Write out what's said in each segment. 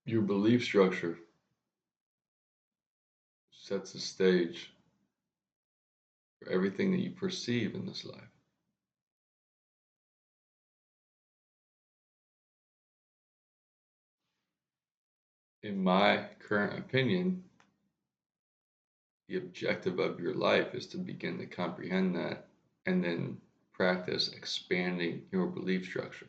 Your belief structure sets the stage for everything that you perceive in this life. In my current opinion, the objective of your life is to begin to comprehend that and then practice expanding your belief structure.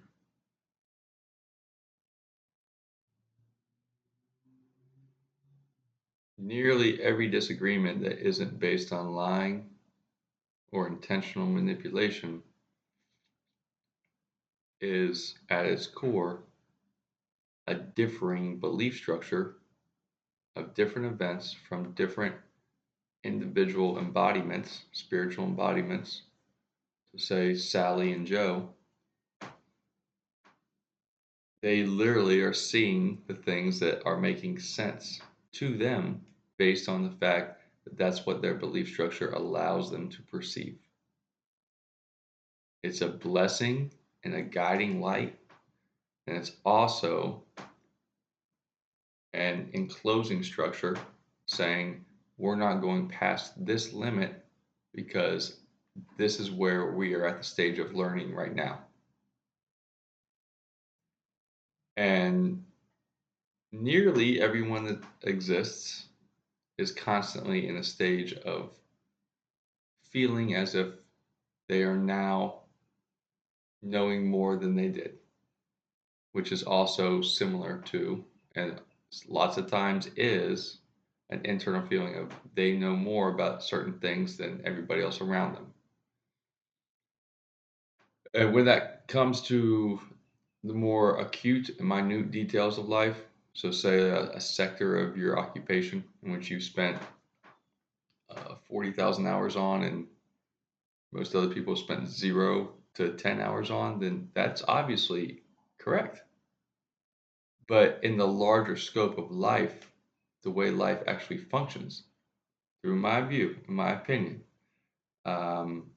Nearly every disagreement that isn't based on lying or intentional manipulation is, at its core, a differing belief structure of different events from different individual embodiments, spiritual embodiments, to say Sally and Joe. They literally are seeing the things that are making sense to them based on the fact that that's what their belief structure allows them to perceive. It's a blessing and a guiding light, and it's also an enclosing structure saying we're not going past this limit because this is where we are at the stage of learning right now. And nearly everyone that exists is constantly in a stage of feeling as if they are now knowing more than they did, which is also similar to, and lots of times is, an internal feeling of they know more about certain things than everybody else around them. And when that comes to the more acute and minute details of life, so say a sector of your occupation in which you've spent 40,000 hours on and most other people spend 0 to 10 hours on, then that's obviously correct. But in the larger scope of life, the way life actually functions, through my view, in my opinion, um,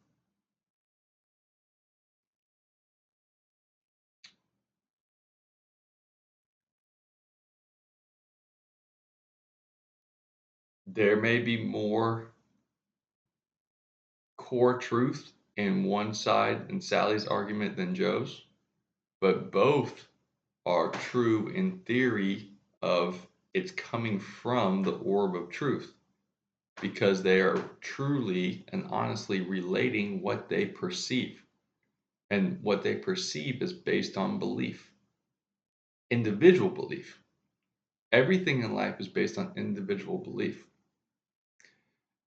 there may be more core truth in one side in Sally's argument than Joe's, but both are true in theory of it's coming from the orb of truth because they are truly and honestly relating what they perceive. And what they perceive is based on belief, individual belief. Everything in life is based on individual belief.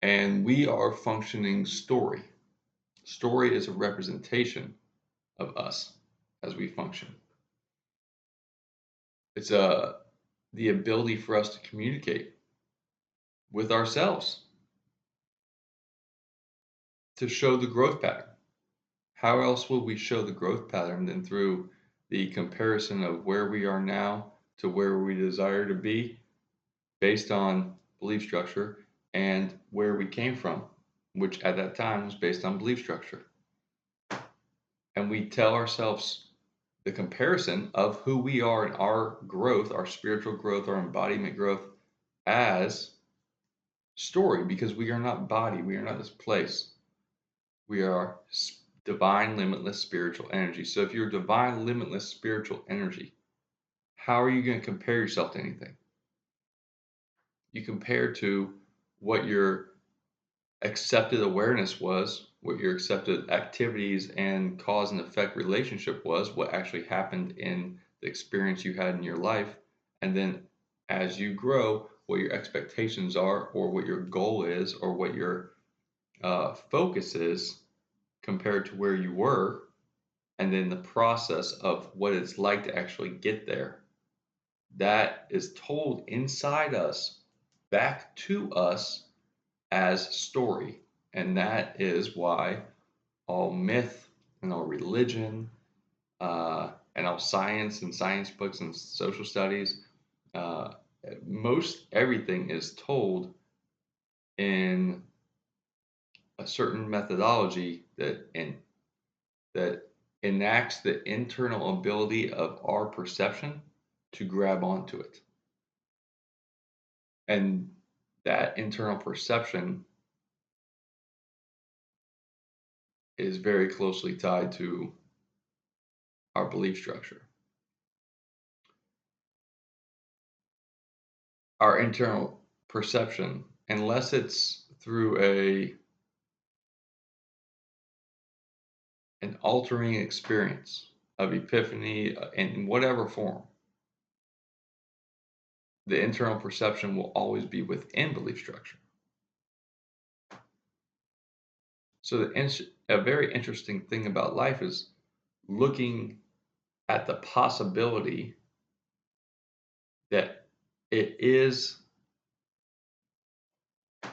And we are functioning story. Story is a representation of us as we function. It's the ability for us to communicate with ourselves, to show the growth pattern. How else will we show the growth pattern than through the comparison of where we are now to where we desire to be based on belief structure and where we came from, which at that time was based on belief structure. And we tell ourselves the comparison of who we are in our growth, our spiritual growth, our embodiment growth as story because we are not body, we are not this place. We are divine, limitless spiritual energy. So if you're divine, limitless spiritual energy, how are you going to compare yourself to anything? You compare to what your accepted awareness was, what your accepted activities and cause and effect relationship was, what actually happened in the experience you had in your life, and then as you grow, what your expectations are, or what your goal is, or what your focus is compared to where you were, and then the process of what it's like to actually get there. That is told inside us, back to us as story. And that is why all myth and all religion and all science and science books and social studies, uh, most everything is told in a certain methodology that enacts the internal ability of our perception to grab onto it. And that internal perception is very closely tied to our belief structure. Our internal perception, unless it's through an altering experience of epiphany in whatever form, the internal perception will always be within belief structure. So a very interesting thing about life is looking at the possibility that it is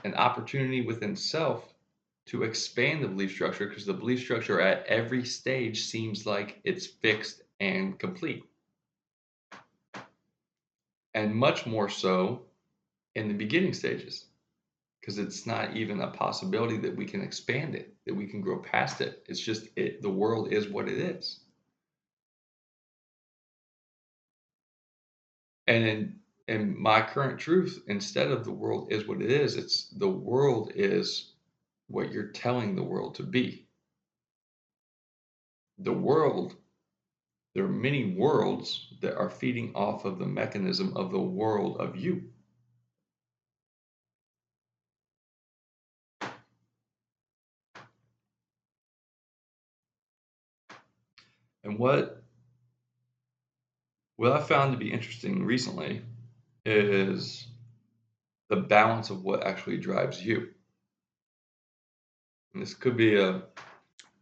an opportunity within self to expand the belief structure, because the belief structure at every stage seems like it's fixed and complete. And much more so in the beginning stages, because it's not even a possibility that we can expand it, that we can grow past it. It's just the world is what it is. And in my current truth, instead of the world is what it is, it's the world is what you're telling the world to be. The world, there are many worlds that are feeding off of the mechanism of the world of you. And what I found to be interesting recently is the balance of what actually drives you. And this could be a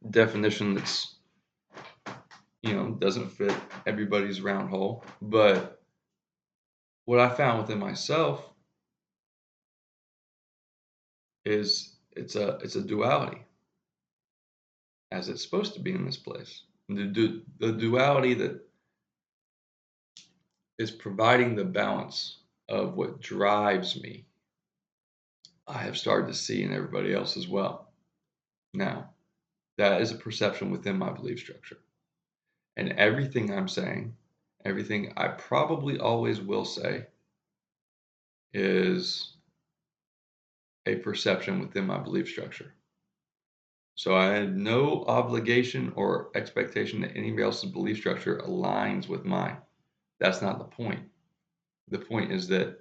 definition that's, doesn't fit everybody's round hole, but what I found within myself is it's a duality, as it's supposed to be in this place. The duality that is providing the balance of what drives me, I have started to see in everybody else as well. Now, that is a perception within my belief structure. And everything I'm saying, everything I probably always will say, is a perception within my belief structure. So I have no obligation or expectation that anybody else's belief structure aligns with mine. That's not the point. The point is that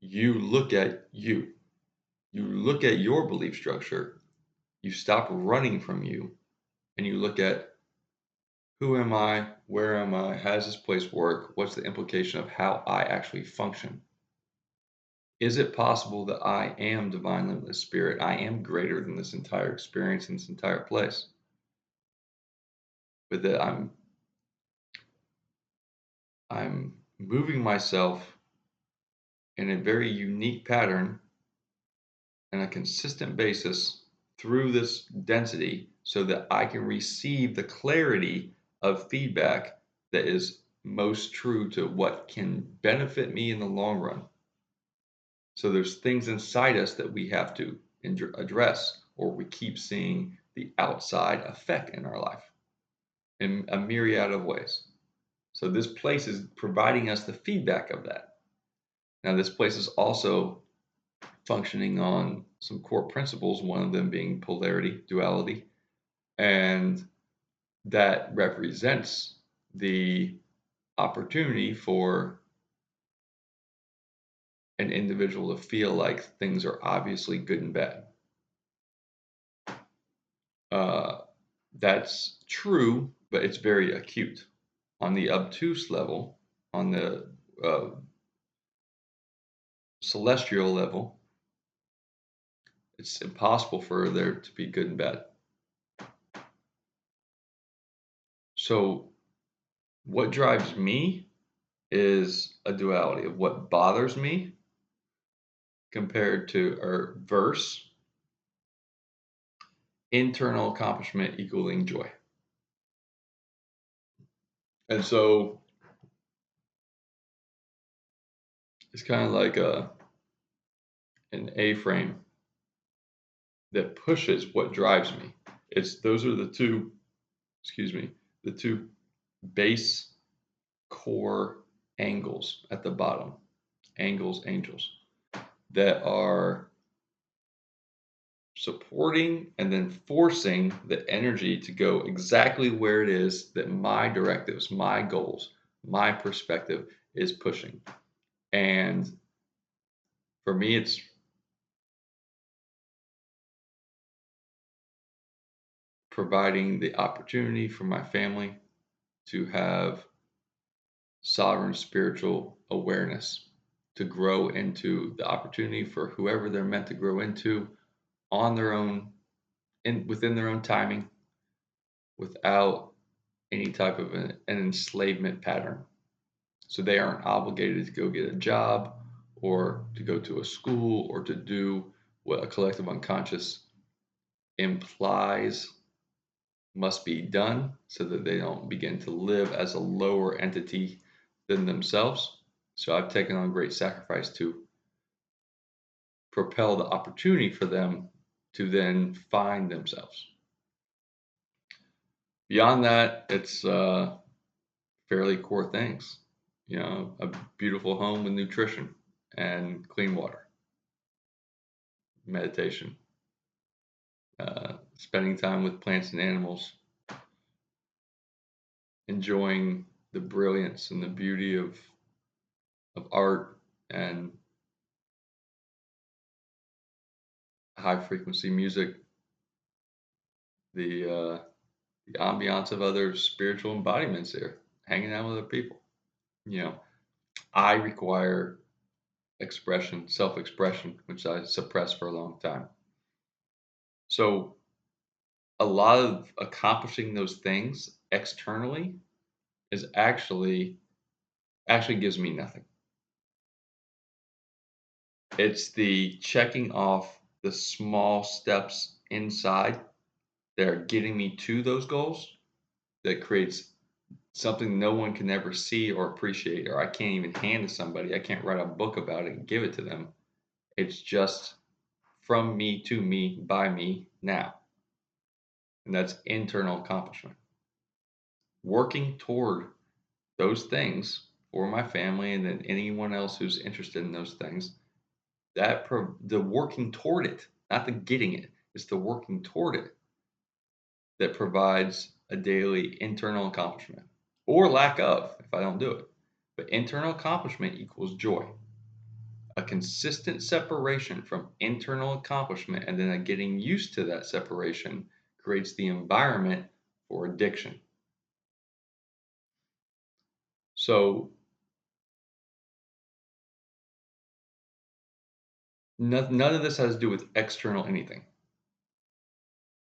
you look at you. You look at your belief structure, you stop running from you, and you look at, who am I? Where am I? How does this place work? What's the implication of how I actually function? Is it possible that I am divine limitless spirit? I am greater than this entire experience and this entire place. But that I'm moving myself in a very unique pattern and a consistent basis through this density so that I can receive the clarity of feedback that is most true to what can benefit me in the long run. So there's things inside us that we have to address, or we keep seeing the outside effect in our life in a myriad of ways. So this place is providing us the feedback of that. Now, this place is also functioning on some core principles, one of them being polarity, duality, and that represents the opportunity for an individual to feel like things are obviously good and bad. That's true, but it's very acute. On the obtuse level, on the celestial level, it's impossible for there to be good and bad. So what drives me is a duality of what bothers me compared to, or verse, internal accomplishment equaling joy. And so it's kind of like an A-frame that pushes what drives me. Those are the two base core angles at the bottom. Angles, angels. that are supporting and then forcing the energy to go exactly where it is that my directives, my goals, my perspective is pushing. And for me, it's providing the opportunity for my family to have sovereign spiritual awareness, to grow into the opportunity for whoever they're meant to grow into on their own, within their own timing, without any type of an enslavement pattern. So they aren't obligated to go get a job or to go to a school or to do what a collective unconscious implies must be done, so that they don't begin to live as a lower entity than themselves. So I've taken on great sacrifice to propel the opportunity for them to then find themselves. Beyond that, it's fairly core things. A beautiful home with nutrition and clean water, meditation, spending time with plants and animals, enjoying the brilliance and the beauty of art and high frequency music, the ambiance of other spiritual embodiments there, hanging out with other people. You know, I require expression, self expression, which I suppressed for a long time. So, a lot of accomplishing those things externally is actually gives me nothing. It's the checking off the small steps inside that are getting me to those goals that creates something no one can ever see or appreciate, or I can't even hand to somebody. I can't write a book about it and give it to them. It's just from me to me by me now. And that's internal accomplishment. Working toward those things for my family and then anyone else who's interested in those things, the working toward it, not the getting it, it's the working toward it that provides a daily internal accomplishment, or lack of if I don't do it. But internal accomplishment equals joy. A consistent separation from internal accomplishment and then a getting used to that separation creates the environment for addiction. So none of this has to do with external anything.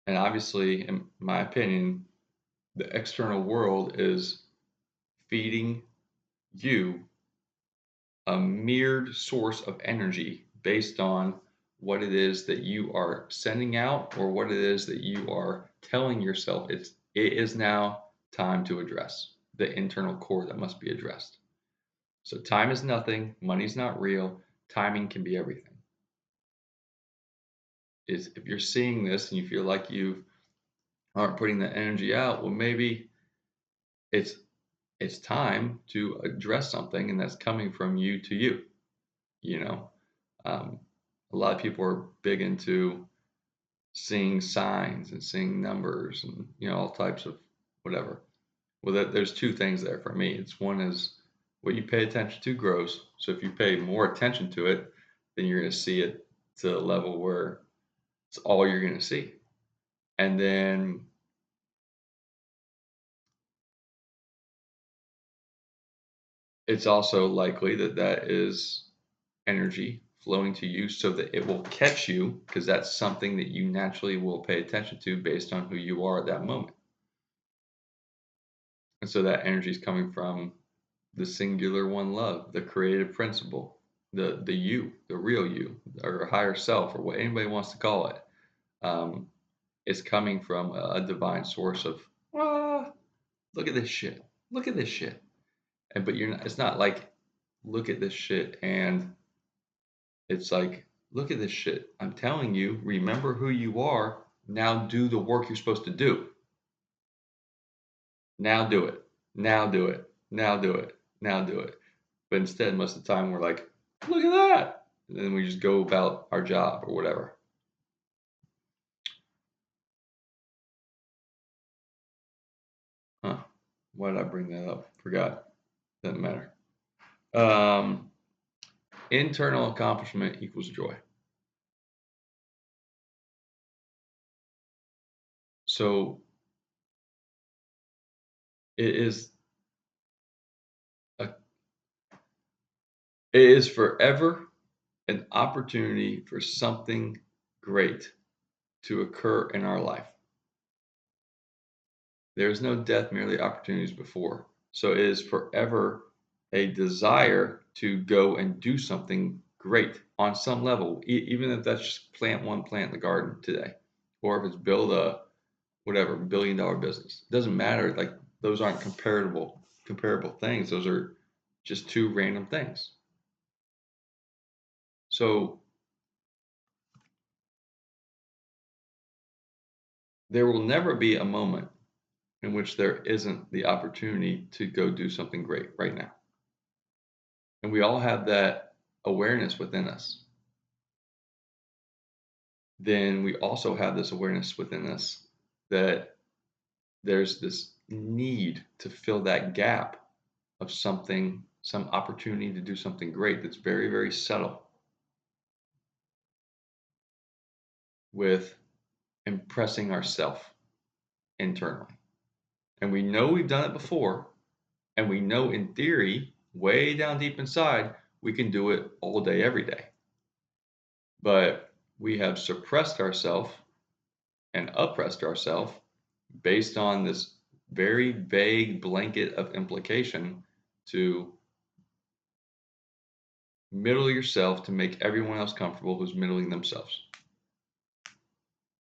And obviously, in my opinion, the external world is feeding you a mirrored source of energy based on what it is that you are sending out or what it is that you are telling yourself it is now time to address the internal core that must be addressed. So time is nothing, money's not real, timing can be everything. Is if you're seeing this and you feel like you aren't putting the energy out, well maybe it's it's time to address something and that's coming from you to you. You know, um, a lot of people are big into seeing signs and seeing numbers and all types of whatever. Well, there's two things there for me. It's one is what you pay attention to grows. So if you pay more attention to it, then you're going to see it to a level where it's all you're going to see. And then it's also likely that that is energy flowing to you so that it will catch you, because that's something that you naturally will pay attention to based on who you are at that moment. And so that energy is coming from the singular one love, the creative principle, the you, the real you, or higher self, or what anybody wants to call it. Is coming from a divine source of, ah, look at this shit, look at this shit. And but you're not. It's not like look at this shit and it's like, look at this shit. I'm telling you, remember who you are. Now do the work you're supposed to do. Now do it. Now do it. Now do it. Now do it. But instead, most of the time, we're like, look at that. And then we just go about our job or whatever. Huh. Why did I bring that up? Forgot. Doesn't matter. Um, internal accomplishment equals joy. So it is a, it is forever an opportunity for something great to occur in our life. There is no death, merely opportunities before. So it is forever a desire to go and do something great on some level, even if that's just plant one plant in the garden today, or if it's build a whatever $1 billion business. It doesn't matter. Like those aren't comparable things. Those are just two random things. So there will never be a moment in which there isn't the opportunity to go do something great right now. And we all have that awareness within us. Then we also have this awareness within us that there's this need to fill that gap of something, some opportunity to do something great that's very, very subtle with impressing ourselves internally. And we know we've done it before, and we know in theory, way down deep inside, we can do it all day, every day. But we have suppressed ourselves and oppressed ourselves based on this very vague blanket of implication to middle yourself to make everyone else comfortable who's middling themselves.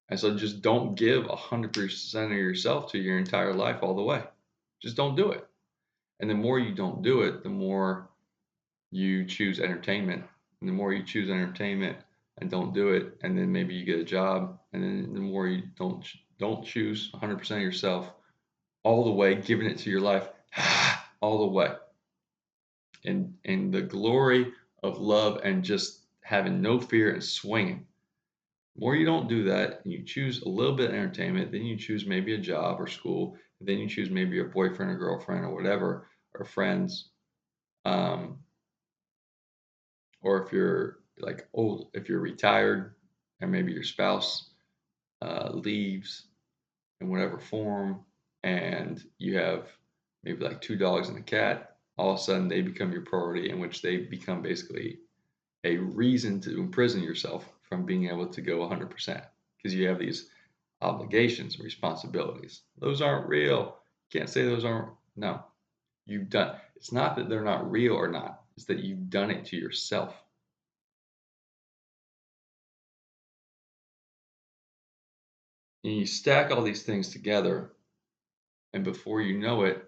And so just don't give 100% of yourself to your entire life all the way. Just don't do it. And the more you don't do it, the more you choose entertainment. And the more you choose entertainment and don't do it, and then maybe you get a job, and then the more you don't choose 100% of yourself all the way, giving it to your life all the way. And the glory of love and just having no fear and swinging. The more you don't do that, and you choose a little bit of entertainment, then you choose maybe a job or school, and then you choose maybe a boyfriend or girlfriend or whatever, or friends. Um, or if you're like old, if you're retired, and maybe your spouse leaves in whatever form, and you have maybe like two dogs and a cat, all of a sudden they become your priority, in which they become basically a reason to imprison yourself from being able to go 100% because you have these obligations and responsibilities. Those aren't real. You can't say those aren't. No, you've done. It's not that they're not real or not. It's that you've done it to yourself. And you stack all these things together, and before you know it,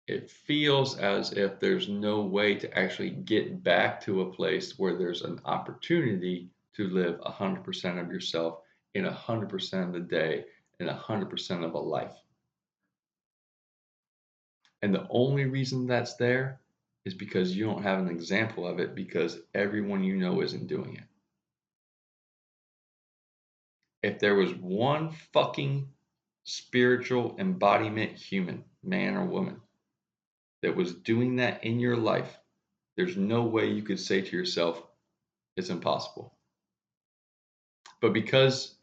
it feels as if there's no way to actually get back to a place where there's an opportunity to live 100% of yourself in 100% of the day in 100% of a life. And the only reason that's there is because you don't have an example of it because everyone you know isn't doing it. If there was one fucking spiritual embodiment human, man or woman, that was doing that in your life, there's no way you could say to yourself, it's impossible. But because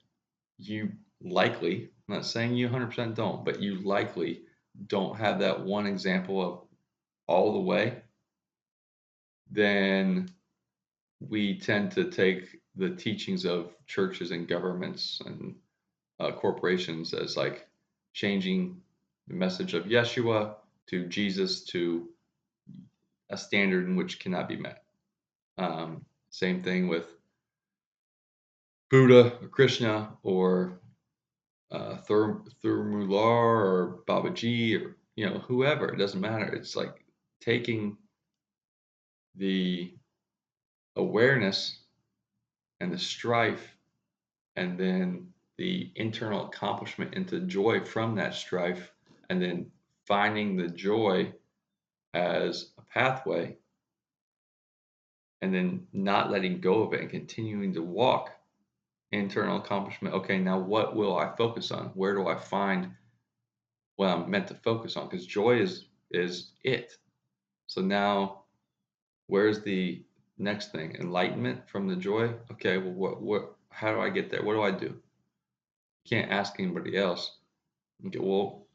you likely, I'm not saying you 100% don't, but you likely don't have that one example of all the way, then we tend to take the teachings of churches and governments and corporations as like changing the message of Yeshua to Jesus to a standard in which cannot be met. Same thing with Buddha or Krishna or Thurmular or Babaji or whoever. It doesn't matter. It's like taking the awareness and the strife and then the internal accomplishment into joy from that strife, and then finding the joy as a pathway and then not letting go of it and continuing to walk internal accomplishment. Okay, now what will I focus on? Where do I find what I'm meant to focus on? Because joy is it. So now where's the next thing? Enlightenment from the joy? Okay, well what how do I get there? What do I do? You can't ask anybody else. Okay, well,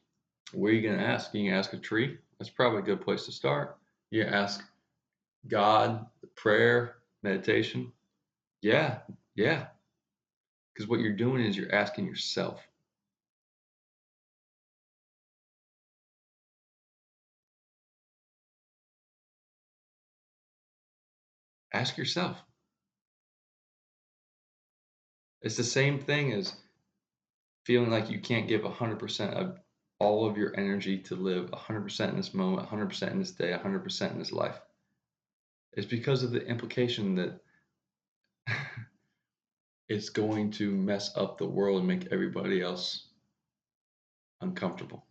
where are you gonna ask? You can ask a tree. That's probably a good place to start. You ask God, prayer, meditation. Yeah, yeah. Because what you're doing is you're asking yourself. Ask yourself. It's the same thing as feeling like you can't give 100% of all of your energy to live 100% in this moment, 100% in this day, 100% in this life. It's because of the implication that it's going to mess up the world and make everybody else uncomfortable.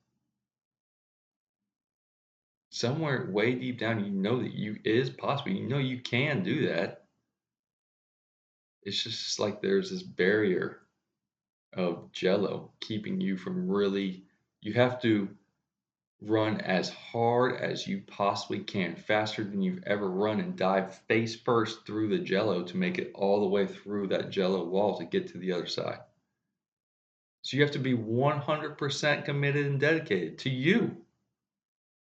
Somewhere way deep down, you know that you it is possible. You know you can do that. It's just like there's this barrier of jello keeping you from really, you have to run as hard as you possibly can, faster than you've ever run, and dive face first through the jello to make it all the way through that jello wall to get to the other side. So you have to be 100% committed and dedicated to you,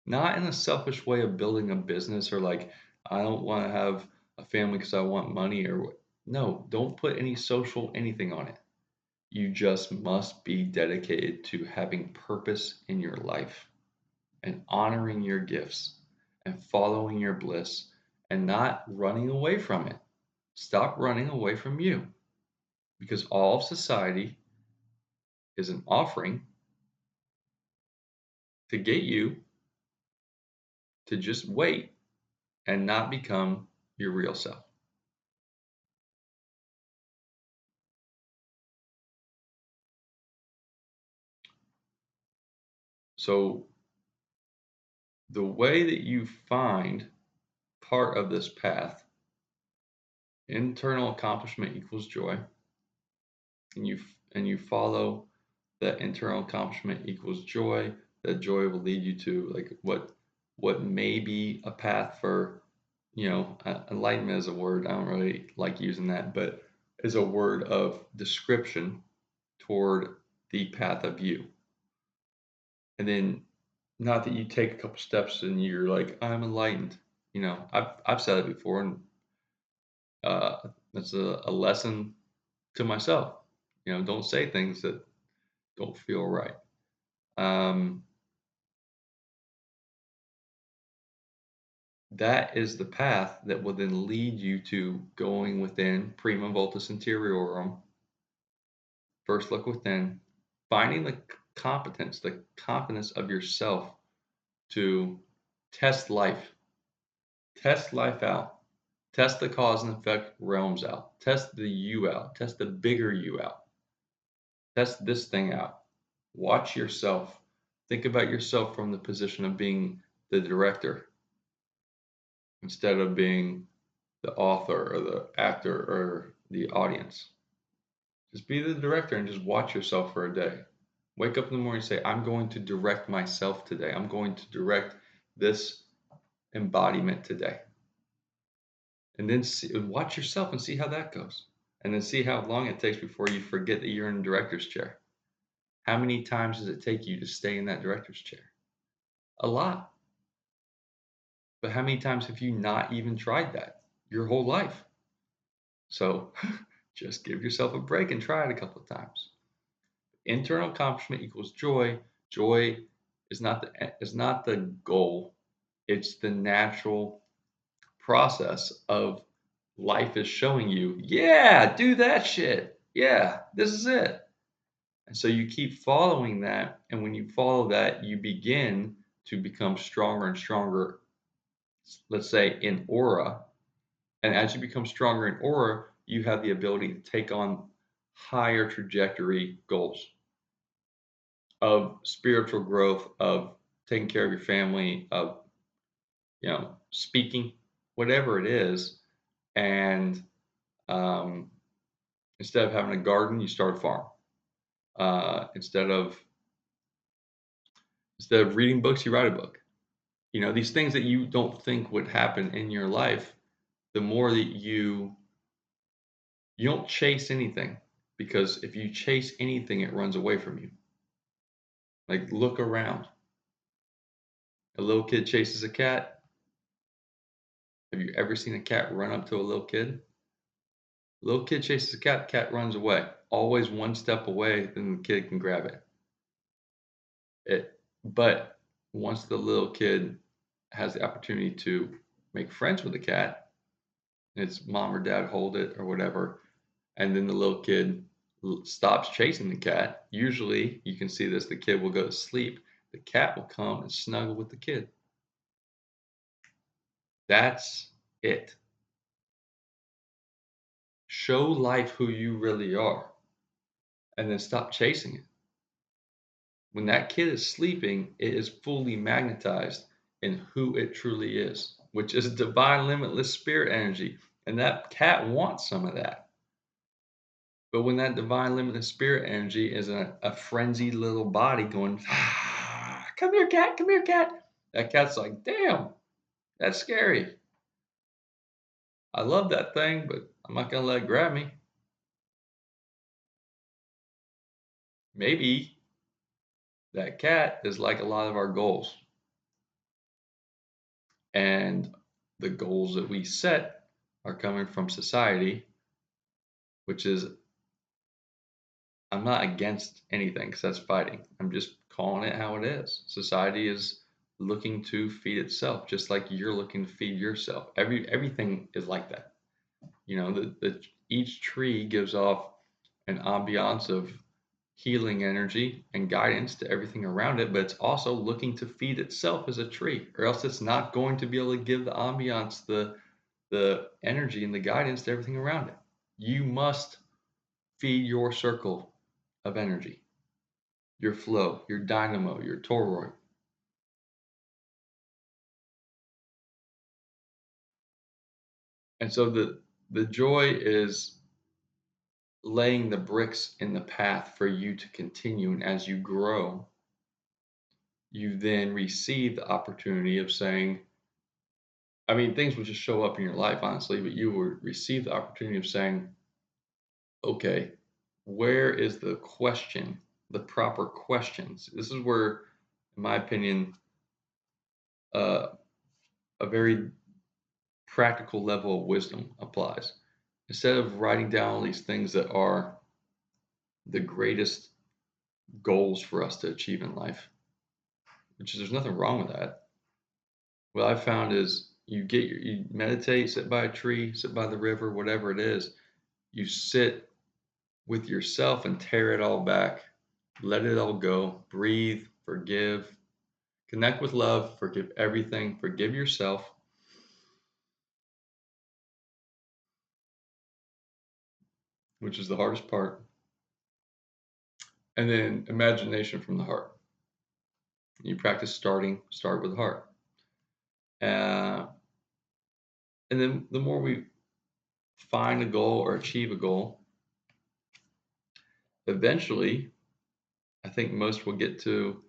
not in a selfish way of building a business or like, I don't want to have a family because I want money or no, don't put any social anything on it. You just must be dedicated to having purpose in your life and honoring your gifts and following your bliss and not running away from it. Stop running away from you because all of society is an offering to get you to just wait and not become your real self. So, the way that you find part of this path, internal accomplishment equals joy, and you follow that internal accomplishment equals joy, that joy will lead you to like what may be a path for, enlightenment is a word I don't really like using that, but is a word of description toward the path of you. And then not that you take a couple steps and you're like, I'm enlightened. I've said it before, and uh, it's a lesson to myself. Don't say things that don't feel right. Um, that is the path that will then lead you to going within prima vultus interiorum. First, look within, finding the competence of yourself to test life, test life out, test the cause and effect realms out, test the you out, test the bigger you out, test this thing out. Watch yourself. Think about yourself from the position of being the director instead of being the author or the actor or the audience. Just be the director and just watch yourself for a day. Wake up in the morning and say, I'm going to direct myself today. I'm going to direct this embodiment today. And then watch yourself and see how that goes. And then see how long it takes before you forget that you're in the director's chair. How many times does it take you to stay in that director's chair? A lot. But how many times have you not even tried that your whole life? So just give yourself a break and try it a couple of times. Internal accomplishment equals joy. Joy is not the goal. It's the natural process of life is showing you, yeah, do that shit. Yeah, this is it. And so you keep following that, and when you follow that, you begin to become stronger and stronger, let's say in aura. And as you become stronger in aura, you have the ability to take on higher trajectory goals of spiritual growth, of taking care of your family, of speaking, whatever it is. And um, instead of having a garden, you start a farm. Uh, instead of instead of reading books, you write a book. You know, these things that you don't think would happen in your life, the more that you don't chase anything, because if you chase anything, it runs away from you. Like, look around. A little kid chases a cat. Have you ever seen a cat run up to a little kid? Little kid chases a cat, cat runs away. Always one step away, then the kid can grab it. But once the little kid has the opportunity to make friends with the cat, and its mom or dad hold it or whatever, and then the little kid stops chasing the cat. Usually, you can see this, the kid will go to sleep. The cat will come and snuggle with the kid. That's it. Show life who you really are, and then stop chasing it. When that kid is sleeping, it is fully magnetized in who it truly is, which is divine, limitless spirit energy. And that cat wants some of that. But when that divine, limitless spirit energy is a frenzied little body going, ah, come here, cat. That cat's like, damn, that's scary. I love that thing, but I'm not going to let it grab me. Maybe that cat is like a lot of our goals. And the goals that we set are coming from society, which is, I'm not against anything because that's fighting. I'm just calling it how it is. Society is looking to feed itself, just like you're looking to feed yourself. Everything is like that. You know, each tree gives off an ambiance of healing energy and guidance to everything around it, but it's also looking to feed itself as a tree, or else it's not going to be able to give the ambiance, the energy and the guidance to everything around it. You must feed your circle of energy, your flow, your dynamo, your toroid. And so the joy is laying the bricks in the path for you to continue. And as you grow, you then receive the opportunity of saying, I mean, things will just show up in your life, honestly, but you will receive the opportunity of saying, okay, where is the question, the proper questions? This is where, in my opinion, uh, a very practical level of wisdom applies. Instead of writing down all these things that are the greatest goals for us to achieve in life, which is, there's nothing wrong with that. What I've found is you meditate, sit by a tree, sit by the river, whatever it is, you sit with yourself and tear it all back, let it all go, breathe, forgive, connect with love, forgive everything, forgive yourself, which is the hardest part, and then imagination from the heart. You practice start with the heart. Uh, and then the more we find a goal or achieve a goal, eventually, I think most will get to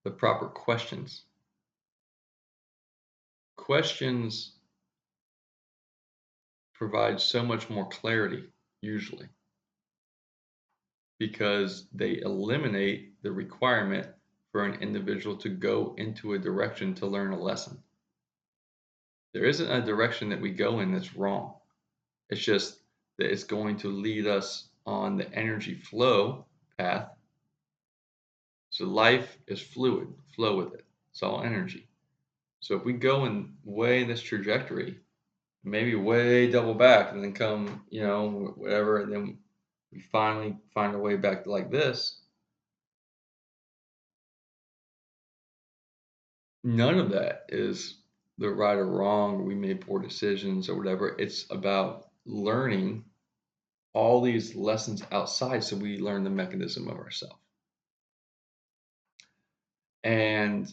the proper questions. Questions provide so much more clarity, usually, because they eliminate the requirement for an individual to go into a direction to learn a lesson. There isn't a direction that we go in that's wrong. It's just that it's going to lead us on the energy flow path. So life is fluid, flow with it. It's all energy. So if we go in way in this trajectory, maybe way double back and then come, whatever, and then we finally find our way back to like this, none of that is the right or wrong, or we made poor decisions or whatever. It's about learning all these lessons outside so we learn the mechanism of ourselves. And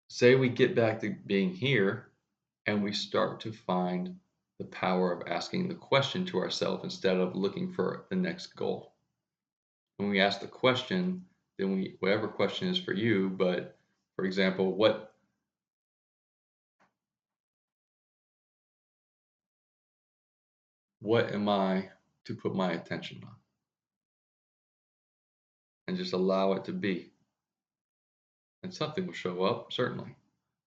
say we get back to being here and we start to find the power of asking the question to ourselves instead of looking for the next goal. When we ask the question, then whatever question is for you, but for example, what am I to put my attention on? And just allow it to be. And something will show up, certainly.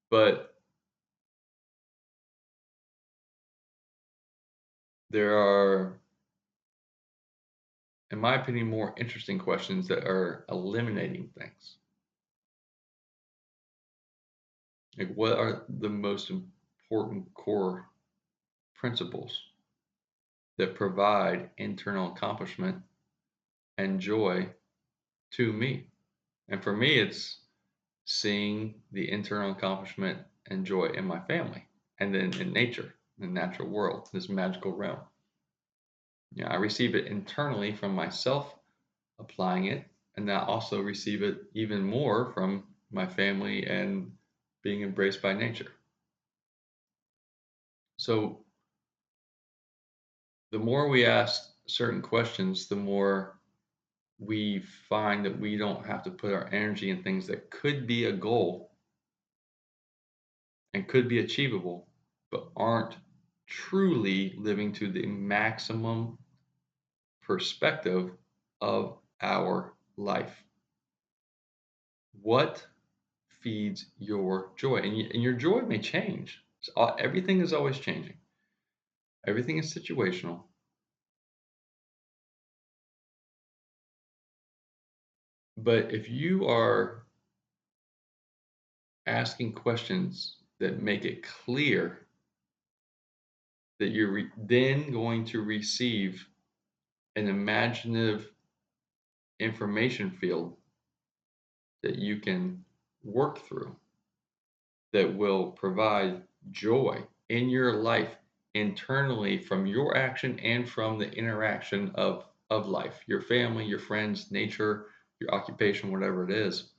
But there are, in my opinion, more interesting questions that are eliminating things. Like, what are the most important core principles that provide internal accomplishment and joy to me? And for me, it's seeing the internal accomplishment and joy in my family and then in nature, the natural world, this magical realm. I receive it internally from myself applying it, and I also receive it even more from my family and being embraced by nature. So the more we ask certain questions, the more we find that we don't have to put our energy in things that could be a goal and could be achievable, but aren't truly living to the maximum perspective of our life. What feeds your joy? And your joy may change. Everything is always changing. Everything is situational. But if you are asking questions that make it clear that you're then going to receive an imaginative information field that you can work through that will provide joy in your life internally from your action and from the interaction of life, your family, your friends, nature, your occupation, whatever it is,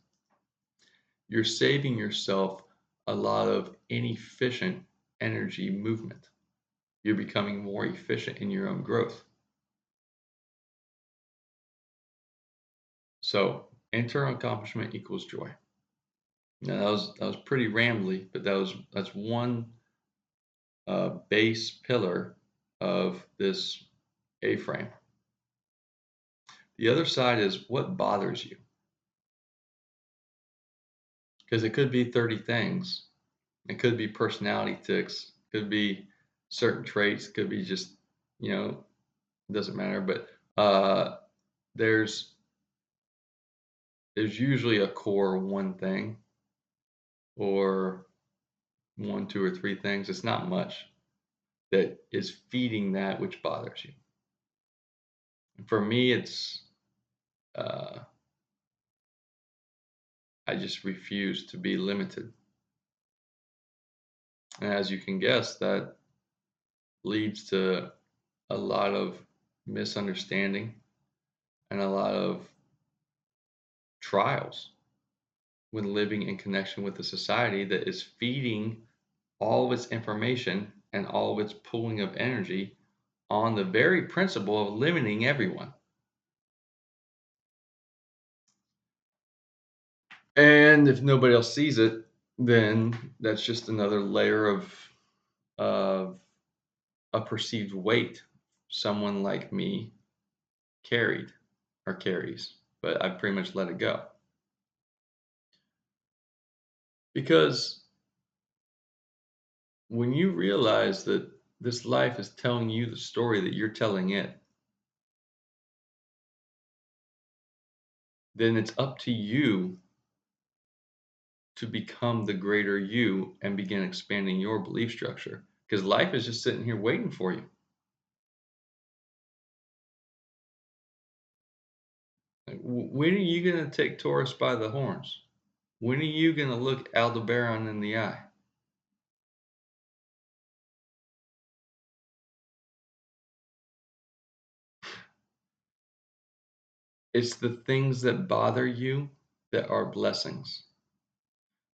you're saving yourself a lot of inefficient energy movement. You're becoming more efficient in your own growth. So internal accomplishment equals joy. Now that was pretty rambly, but that's one base pillar of this A-frame. The other side is what bothers you, because it could be 30 things. It could be personality tics, could be certain traits, could be just, it doesn't matter. But there's usually a core one thing or one, two, or three things. It's not much that is feeding that which bothers you. For me, it's I just refuse to be limited. And as you can guess, that leads to a lot of misunderstanding and a lot of trials when living in connection with a society that is feeding all of its information and all of its pooling of energy on the very principle of limiting everyone. And if nobody else sees it, then that's just another layer of a perceived weight someone like me carried or carries, but I've pretty much let it go. Because when you realize that this life is telling you the story that you're telling it, then it's up to you to become the greater you and begin expanding your belief structure. Because life is just sitting here waiting for you. Like, when are you going to take Taurus by the horns? When are you going to look Aldebaran in the eye? It's the things that bother you that are blessings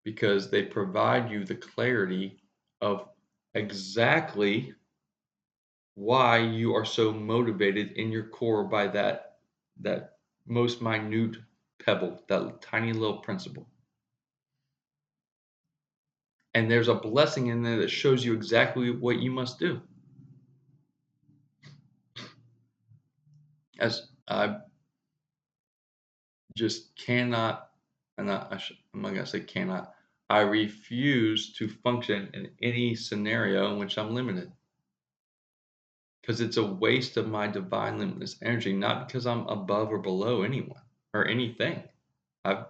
because they provide you the clarity of exactly why you are so motivated in your core by that most minute pebble, that tiny little principle. And there's a blessing in there that shows you exactly what you must do. As I just cannot, I'm not gonna say cannot. I refuse to function in any scenario in which I'm limited because it's a waste of my divine limitless energy, not because I'm above or below anyone or anything. I've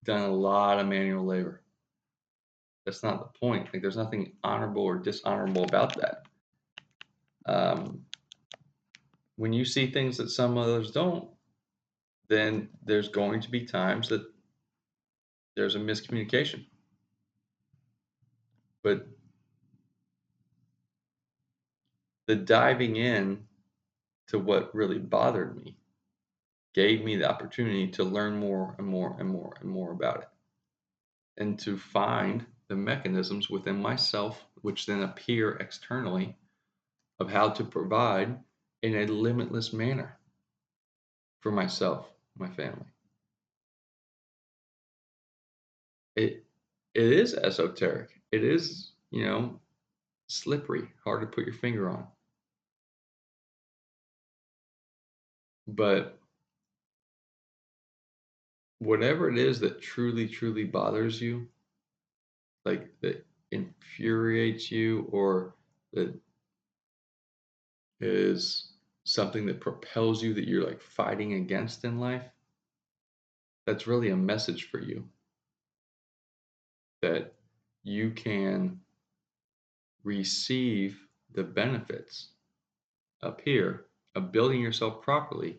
done a lot of manual labor. That's not the point. Like, there's nothing honorable or dishonorable about that. Um, when you see things that some others don't, then there's going to be times that there's a miscommunication. But the diving in to what really bothered me gave me the opportunity to learn more and more and more and more about it, and to find the mechanisms within myself, which then appear externally, of how to provide in a limitless manner for myself, my family. It it is esoteric. It is, slippery, hard to put your finger on. But whatever it is that truly, truly bothers you, like that infuriates you, or that is something that propels you that you're like fighting against in life, that's really a message for you that you can receive the benefits up here of building yourself properly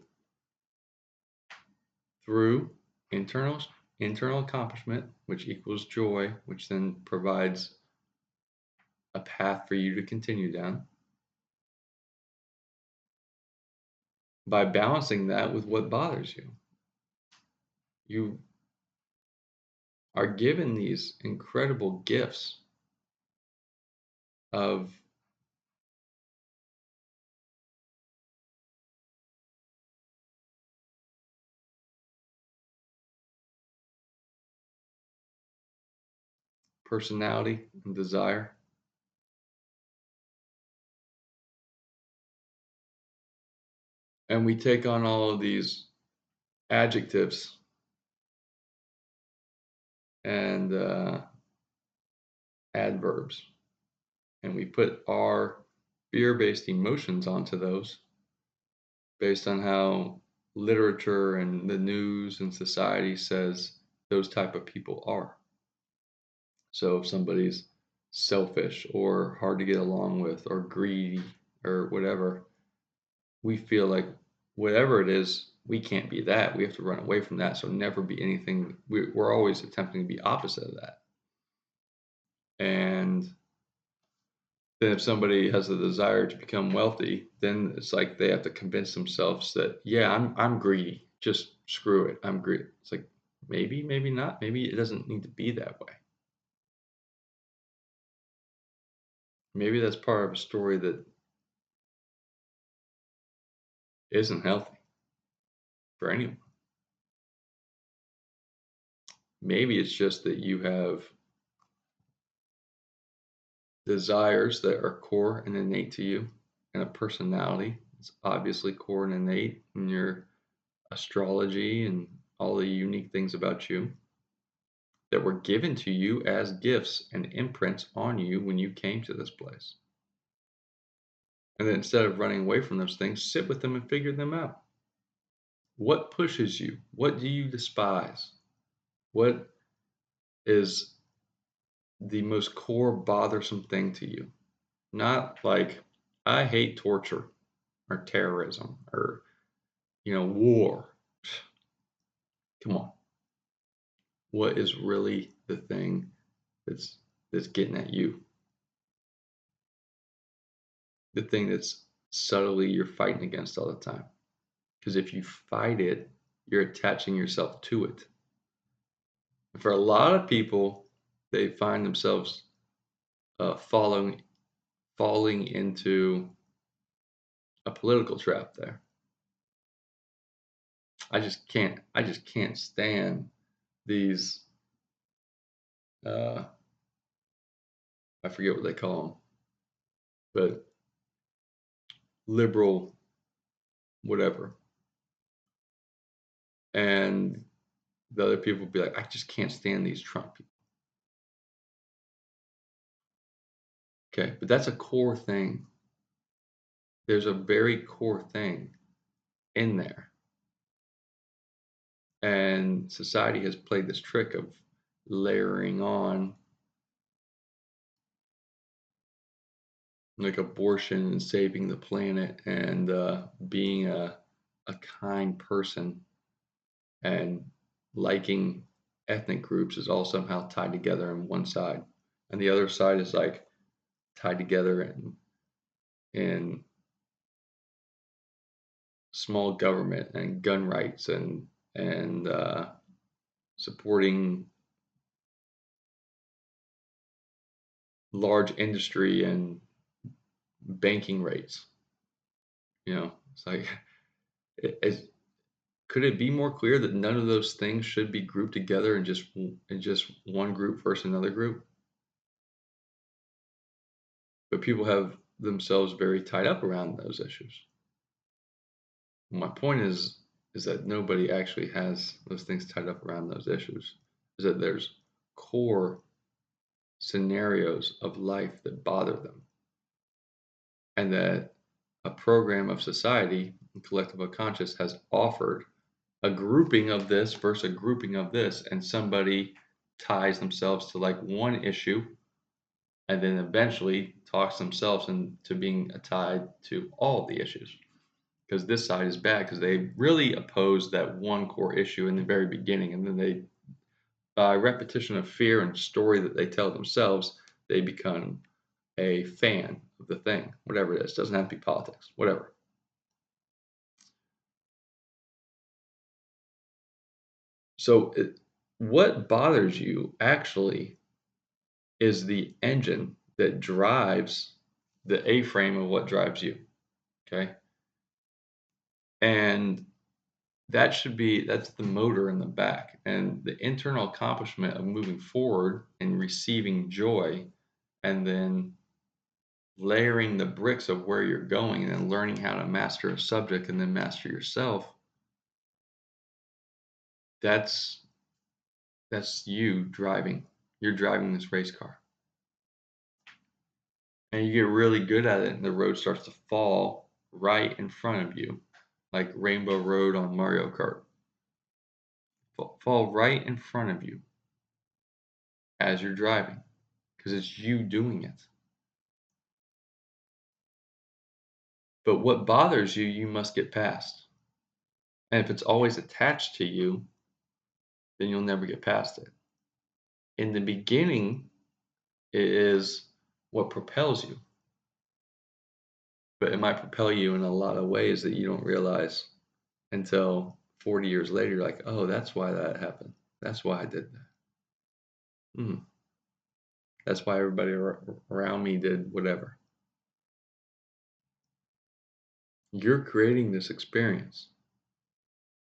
through internal internal accomplishment, which equals joy, which then provides a path for you to continue down, by balancing that with what bothers you. You are given these incredible gifts of personality and desire. And we take on all of these adjectives and adverbs, and we put our fear-based emotions onto those based on how literature and the news and society says those type of people are. So if somebody's selfish or hard to get along with or greedy or whatever, we feel like whatever it is, we can't be that. We have to run away from that. So never be anything. We're always attempting to be opposite of that. And then if somebody has a desire to become wealthy, then it's like they have to convince themselves that, yeah, I'm greedy. Just screw it. I'm greedy. It's like maybe, maybe not. Maybe it doesn't need to be that way. Maybe that's part of a story that isn't healthy for anyone. Maybe it's just that you have desires that are core and innate to you, and a personality that's obviously core and innate in your astrology and all the unique things about you that were given to you as gifts and imprints on you when you came to this place. And then instead of running away from those things, sit with them and figure them out. What pushes you? What do you despise? What is the most core bothersome thing to you? Not like, I hate torture or terrorism or, war. Come on. What is really the thing that's getting at you? The thing that's subtly you're fighting against all the time. Because if you fight it, you're attaching yourself to it. And for a lot of people, they find themselves falling into a political trap there. I just can't stand these uh I forget what they call them, but liberal whatever. And the other people will be like, I just can't stand these Trump people. Okay, but that's a core thing. There's a very core thing in there. And society has played this trick of layering on like abortion and saving the planet and being a kind person and liking ethnic groups is all somehow tied together on one side. And the other side is like tied together in small government and gun rights and supporting large industry and banking rates. It's like, could it be more clear that none of those things should be grouped together in just one group versus another group? But people have themselves very tied up around those issues. My point is that nobody actually has those things tied up around those issues. Is that there's core scenarios of life that bother them, and that a program of society, collective unconscious, has offered a grouping of this versus a grouping of this, and somebody ties themselves to like one issue and then eventually talks themselves into being tied to all the issues. Because this side is bad because they really oppose that one core issue in the very beginning, and then they, by repetition of fear and story that they tell themselves, they become a fan of the thing, whatever it is. It doesn't have to be politics, whatever. So, what bothers you actually is the engine that drives the A-frame of what drives you. Okay. And that's the motor in the back. And the internal accomplishment of moving forward and receiving joy and then layering the bricks of where you're going and then learning how to master a subject and then master yourself. That's you driving. You're driving this race car. And you get really good at it and the road starts to fall right in front of you, like Rainbow Road on Mario Kart. Fall right in front of you as you're driving because it's you doing it. But what bothers you, you must get past. And if it's always attached to you, then you'll never get past it. In the beginning, it is what propels you. But it might propel you in a lot of ways that you don't realize until 40 years later. You're like, oh, that's why that happened. That's why I did that. That's why everybody around me did whatever. You're creating this experience.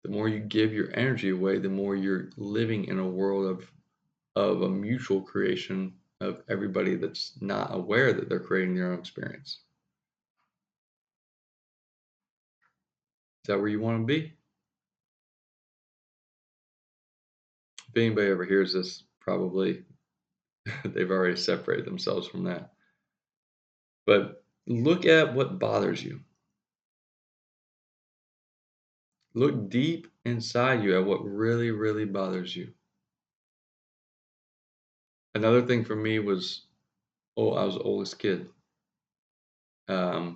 The more you give your energy away, the more you're living in a world of a mutual creation of everybody that's not aware that they're creating their own experience. Is that where you want to be? If anybody ever hears this, probably they've already separated themselves from that. But look at what bothers you. Look deep inside you at what really, really bothers you. Another thing for me was, I was the oldest kid. My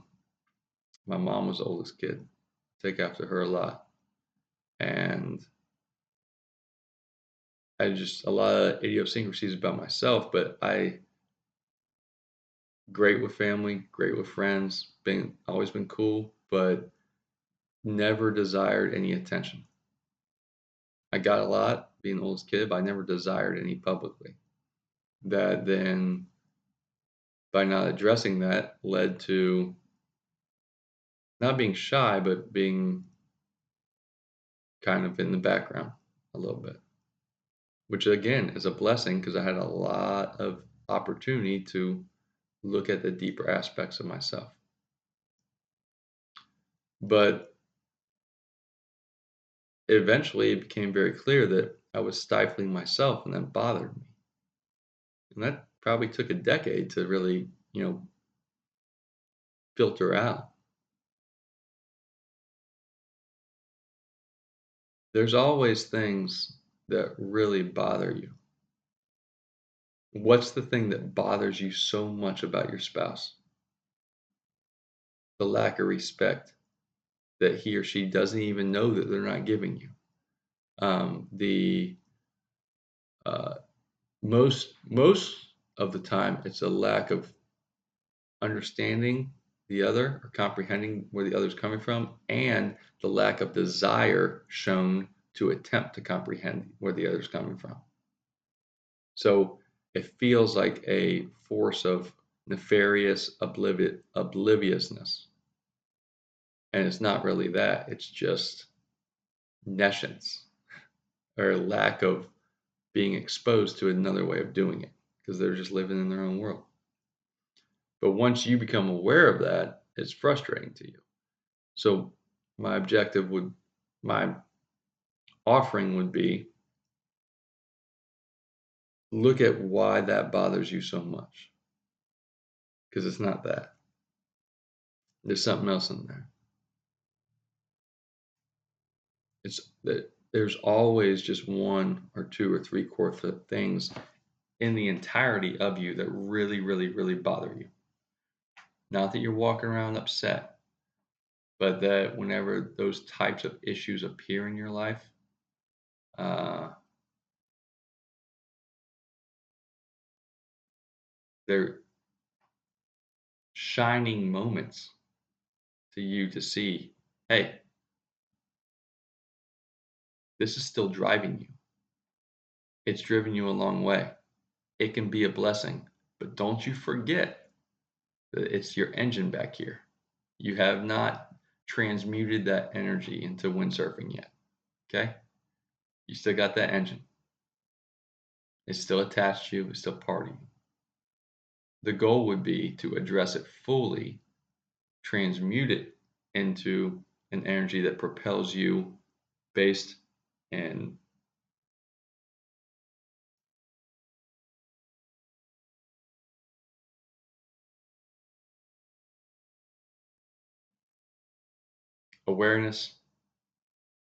mom was the oldest kid. Take after her a lot. And I just, a lot of idiosyncrasies about myself, but great with family, great with friends, always been cool, but never desired any attention. I got a lot being the oldest kid, but I never desired any publicly. That then, by not addressing that, led to not being shy, but being kind of in the background a little bit, which again is a blessing because I had a lot of opportunity to look at the deeper aspects of myself. But eventually it became very clear that I was stifling myself and that bothered me. And that probably took a decade to really, filter out. There's always things that really bother you. What's the thing that bothers you so much about your spouse? The lack of respect that he or she doesn't even know that they're not giving you. The uh, most of the time, it's a lack of understanding the other or comprehending where the other's coming from, and the lack of desire shown to attempt to comprehend where the other's coming from. So it feels like a force of nefarious obliviousness. And it's not really that, it's just nescience or lack of being exposed to another way of doing it because they're just living in their own world. But once you become aware of that, it's frustrating to you. So my objective would, my offering would be look at why that bothers you so much. Because it's not that. There's something else in there. It's that there's always just one or two or three core things in the entirety of you that really, really, really bother you. Not that you're walking around upset, but that whenever those types of issues appear in your life, uh, they're shining moments to you to see, hey, this is still driving you. It's driven you a long way. It can be a blessing, but don't you forget that it's your engine back here. You have not transmuted that energy into windsurfing yet. Okay? You still got that engine. It's still attached to you, it's still part of you. The goal would be to address it fully, transmute it into an energy that propels you based in awareness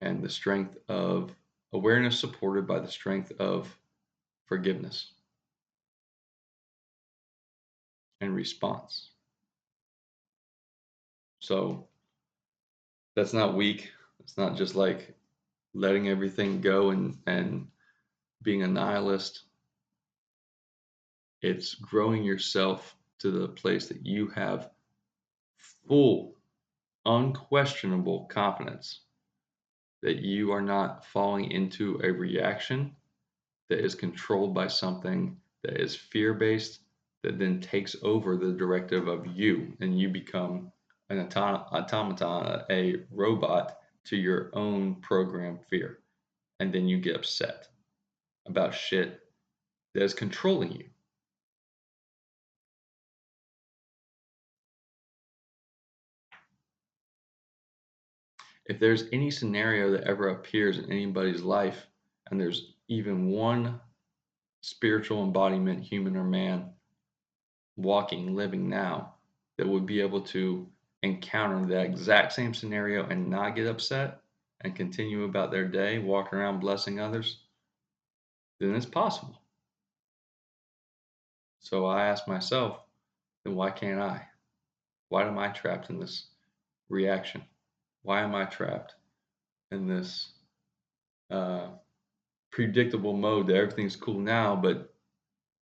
and the strength of awareness supported by the strength of forgiveness and response. So that's not weak. It's not just like letting everything go and being a nihilist. It's growing yourself to the place that you have full, unquestionable confidence that you are not falling into a reaction that is controlled by something that is fear based, that then takes over the directive of you, and you become an automaton, a robot to your own programmed fear. And then you get upset about shit that is controlling you. If there's any scenario that ever appears in anybody's life, and there's even one spiritual embodiment, human or man, walking, living now, that would be able to encounter that exact same scenario and not get upset and continue about their day, walking around blessing others, then it's possible. So I ask myself, then why can't I? Why am I trapped in this reaction? Why am I trapped in this uh, predictable mode that everything's cool now, but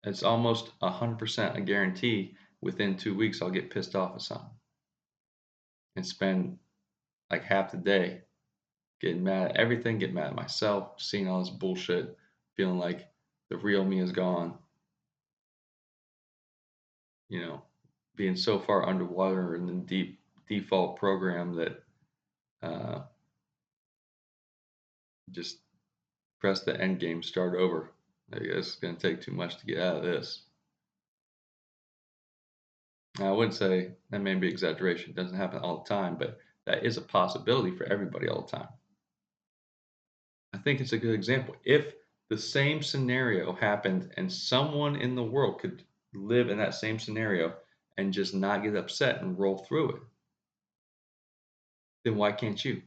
it's almost 100% a guarantee within 2 weeks I'll get pissed off at something and spend like half the day getting mad at everything, getting mad at myself, seeing all this bullshit, feeling like the real me is gone, you know, being so far underwater in the deep default program that uh, just press the end game, start over. I guess it's going to take too much to get out of this. Now, I wouldn't say that may be exaggeration. It doesn't happen all the time, but that is a possibility for everybody all the time. I think it's a good example. If the same scenario happened and someone in the world could live in that same scenario and just not get upset and roll through it, then why can't you?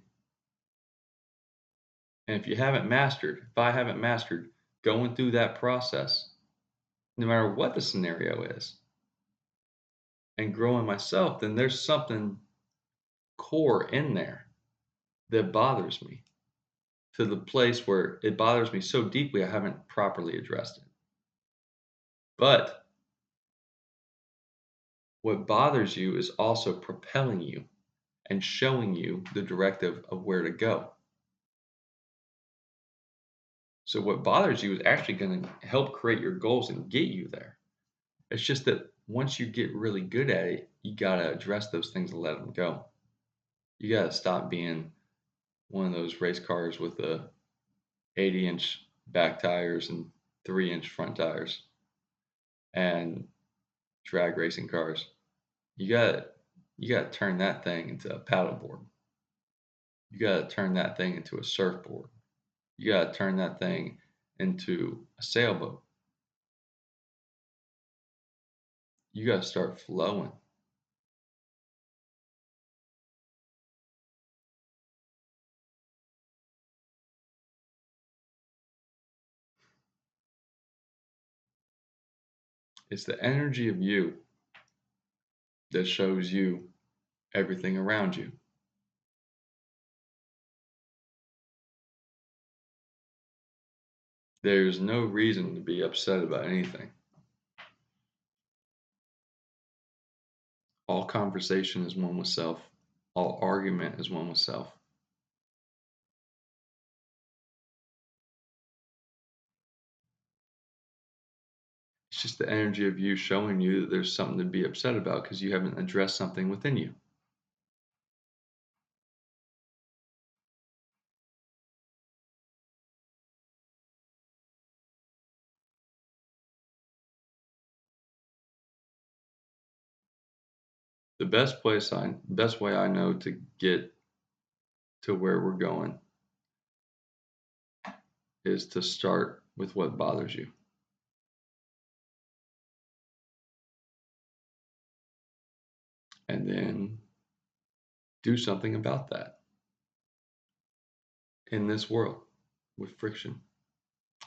And if I haven't mastered going through that process, no matter what the scenario is, and growing myself, then there's something core in there that bothers me to the place where it bothers me so deeply I haven't properly addressed it. But what bothers you is also propelling you and showing you the directive of where to go. So what bothers you is actually going to help create your goals and get you there. It's just that once you get really good at it, you got to address those things and let them go. You got to stop being one of those race cars with the 80-inch back tires and 3-inch front tires and drag racing cars. You got to turn that thing into a paddleboard. You got to turn that thing into a surfboard. You got to turn that thing into a sailboat. You got to start flowing. It's the energy of you that shows you everything around you. There's no reason to be upset about anything. All conversation is one with self. All argument is one with self. It's just the energy of you showing you that there's something to be upset about because you haven't addressed something within you. The best way I know to get to where we're going is to start with what bothers you and then do something about that in this world with friction.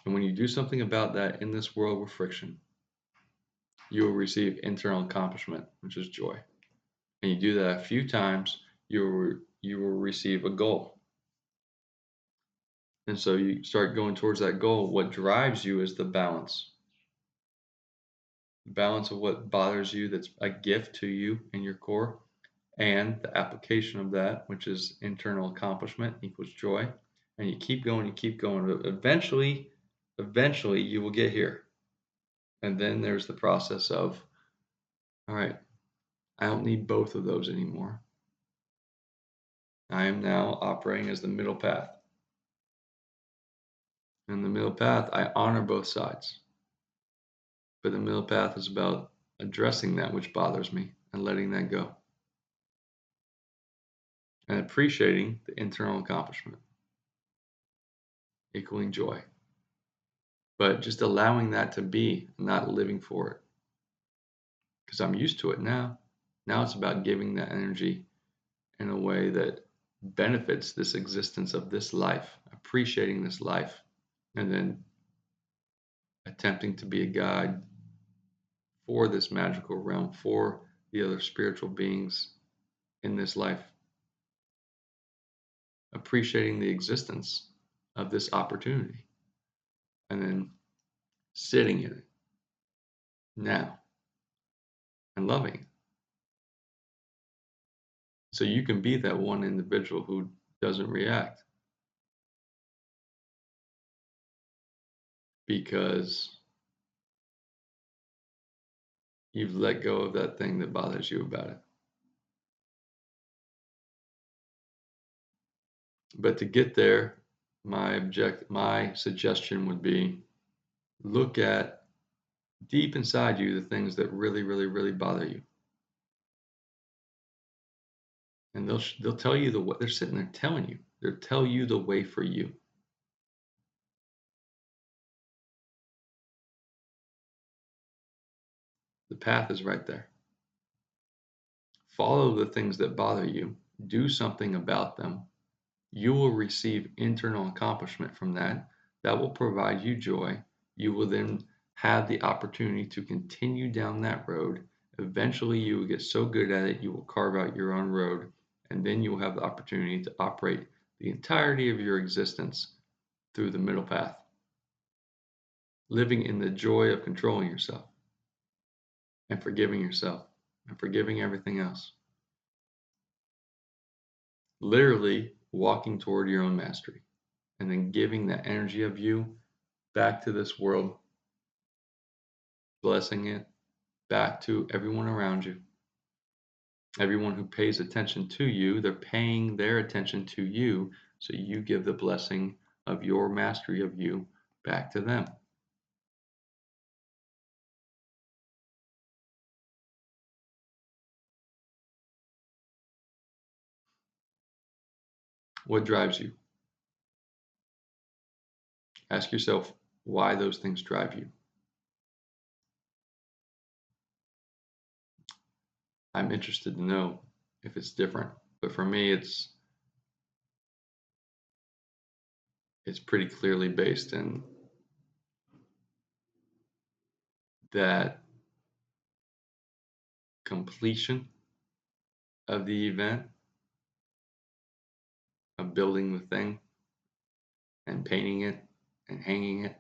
And when you do something about that in this world with friction, you will receive internal accomplishment, which is joy. And you do that a few times, you will receive a goal. And so you start going towards that goal. What drives you is the balance. The balance of what bothers you that's a gift to you in your core, and the application of that, which is internal accomplishment equals joy. And you keep going, you keep going. Eventually you will get here. And then there's the process of, all right, I don't need both of those anymore. I am now operating as the middle path. In the middle path, I honor both sides. But the middle path is about addressing that which bothers me and letting that go. And appreciating the internal accomplishment, equaling joy. But just allowing that to be, not living for it. Because I'm used to it now. Now it's about giving that energy in a way that benefits this existence of this life, appreciating this life, and then attempting to be a guide for this magical realm, for the other spiritual beings in this life. Appreciating the existence of this opportunity and then sitting in it now and loving it. So you can be that one individual who doesn't react because you've let go of that thing that bothers you about it. But to get there, my suggestion would be look at deep inside you the things that really, really, really bother you. And they'll tell you the way. They're sitting there telling you. They'll tell you the way for you. The path is right there. Follow the things that bother you. Do something about them. You will receive internal accomplishment from that. That will provide you joy. You will then have the opportunity to continue down that road. Eventually, you will get so good at it, you will carve out your own road, and then you will have the opportunity to operate the entirety of your existence through the middle path, living in the joy of controlling yourself and forgiving yourself and forgiving everything else. Literally walking toward your own mastery and then giving that energy of you back to this world, blessing it back to everyone around you. Everyone who pays attention to you, they're paying their attention to you, so you give the blessing of your mastery of you back to them. What drives you? Ask yourself why those things drive you. I'm interested to know if it's different, but for me, it's pretty clearly based in that completion of the event, of building the thing and painting it and hanging it,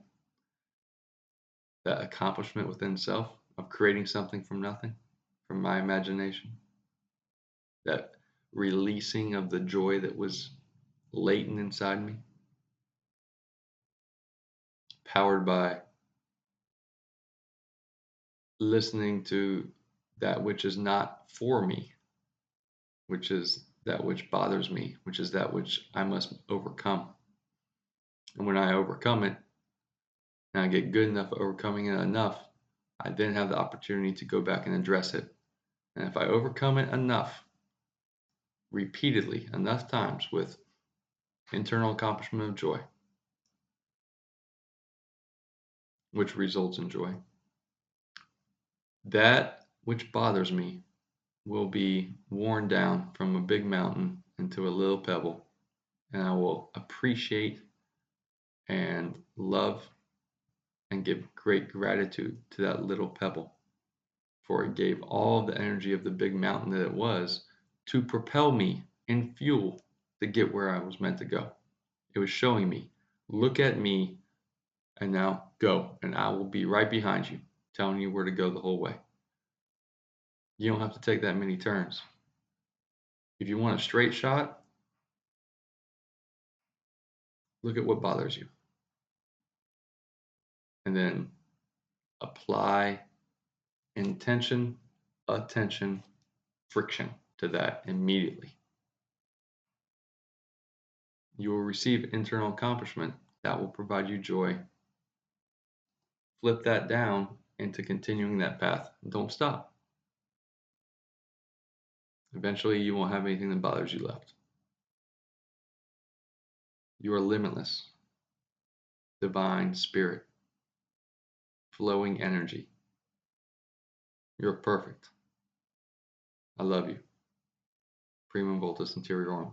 that accomplishment within self of creating something from nothing, from my imagination, that releasing of the joy that was latent inside me, powered by listening to that which is not for me, which is that which bothers me, which is that which I must overcome. And when I overcome it, and I get good enough at overcoming it enough, I then have the opportunity to go back and address it. And if I overcome it enough, repeatedly, enough times with internal accomplishment of joy, which results in joy, that which bothers me will be worn down from a big mountain into a little pebble, and I will appreciate and love and give great gratitude to that little pebble, for it gave all of the energy of the big mountain that it was to propel me in fuel to get where I was meant to go. It was showing me, look at me, and now go, and I will be right behind you, telling you where to go the whole way. You don't have to take that many turns. If you want a straight shot, look at what bothers you. And then apply intention, attention, friction to that immediately. You will receive internal accomplishment that will provide you joy. Flip that down into continuing that path. Don't stop. Eventually, you won't have anything that bothers you left. You are limitless, divine spirit, flowing energy. You're perfect. I love you. Primum Voltus Interiorum.